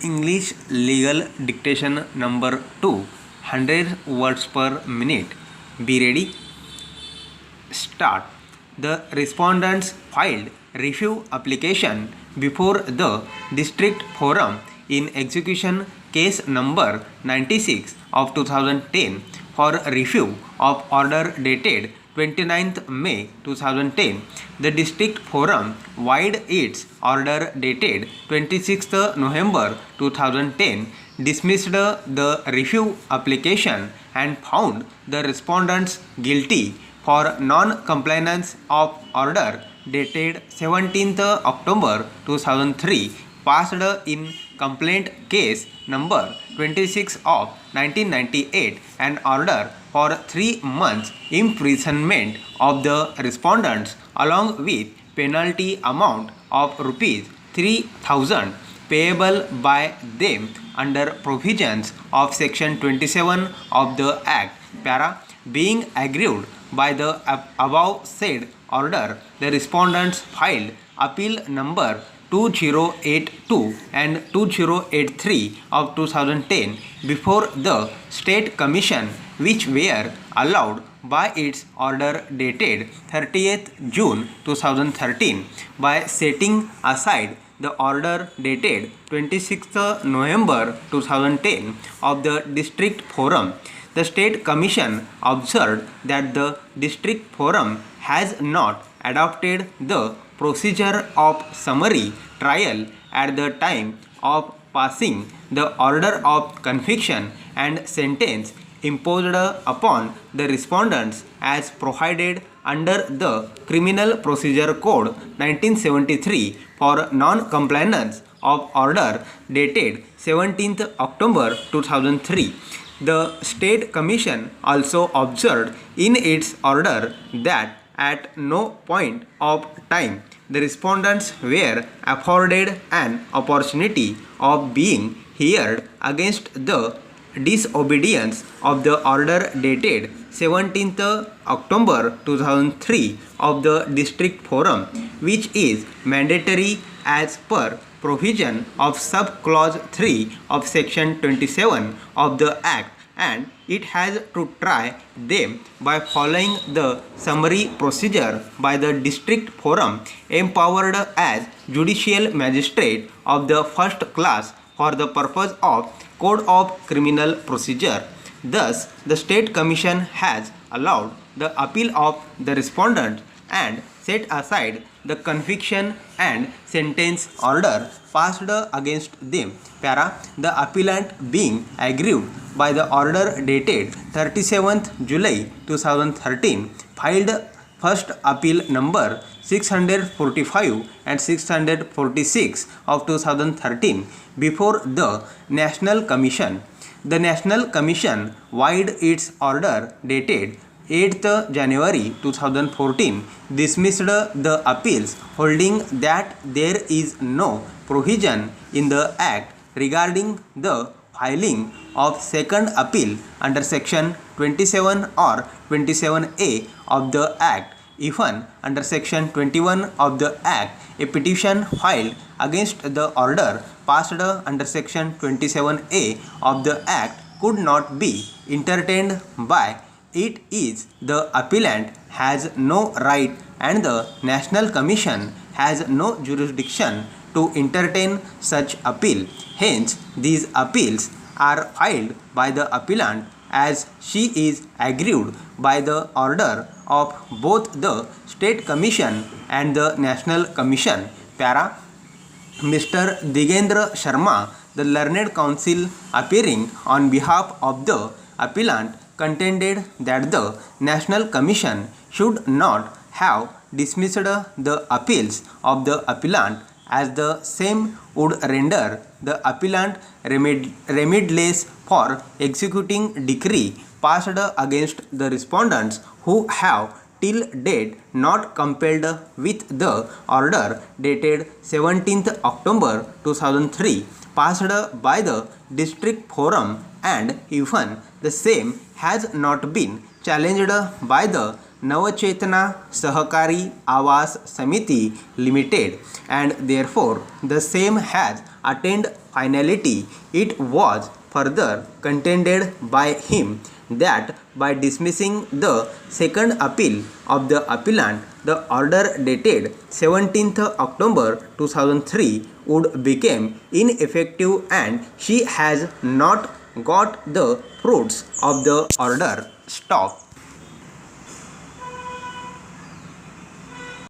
English legal dictation number 2, 100 words per minute. Be ready. Start. The respondents filed review application before the district forum in execution case number 96 of 2010 for review of order dated 29th May 2010. The district forum void its order dated 26th November 2010, dismissed the review application and found the respondents guilty for non-compliance of order dated 17th October 2003, passed in complaint case number 26 of 1998, an order for 3 months imprisonment of the respondents along with penalty amount of rupees 3,000 payable by them under provisions of section 27 of the Act. Para. Being aggrieved by the above said order, the respondents filed appeal number 2082 and 2083 of 2010 before the State Commission, which were allowed by its order dated 30th June 2013 by setting aside the order dated 26th November 2010 of the District Forum. The State Commission observed that the District Forum has not adopted the procedure of summary trial at the time of passing the order of conviction and sentence imposed upon the respondents as provided under the Criminal Procedure Code 1973 for non-compliance of order dated 17th October 2003. The State Commission also observed in its order that at no point of time the respondents were afforded an opportunity of being heard against the disobedience of the order dated 17th October 2003 of the District Forum, which is mandatory as per provision of sub-clause 3 of section 27 of the Act, and it has to try them by following the summary procedure by the District Forum, empowered as judicial magistrate of the first class for the purpose of Code of Criminal Procedure. Thus, the State Commission has allowed the appeal of the respondent and set aside the conviction and sentence order passed against them. Para. The appellant being aggrieved by the order dated 37th July 2013 filed first appeal number 645 and 646 of 2013 before the National Commission. The National Commission void its order dated 8th January 2014, dismissed the appeals, holding that there is no provision in the Act regarding the filing of second appeal under section 27 or 27A of the Act. Even under section 21 of the Act, a petition filed against the order passed under section 27A of the Act could not be entertained by it is the appellant has no right and the National Commission has no jurisdiction to entertain such appeal. Hence, these appeals are filed by the appellant as she is aggrieved by the order of both the State Commission and the National Commission. Para. Mr. Digendra Sharma, the learned counsel appearing on behalf of the appellant, contended that the National Commission should not have dismissed the appeals of the appellant, as the same would render the appellant remediless for executing decree passed against the respondents who have till date not complied with the order dated 17th October 2003 passed by the District Forum, and even the same has not been challenged by the Navachetana Sahakari Awas Samiti Limited, and therefore the same has attained finality. It was further contended by him that by dismissing the second appeal of the appellant, the order dated 17th October 2003 would become ineffective, and she has not got the fruits of the order. Stop.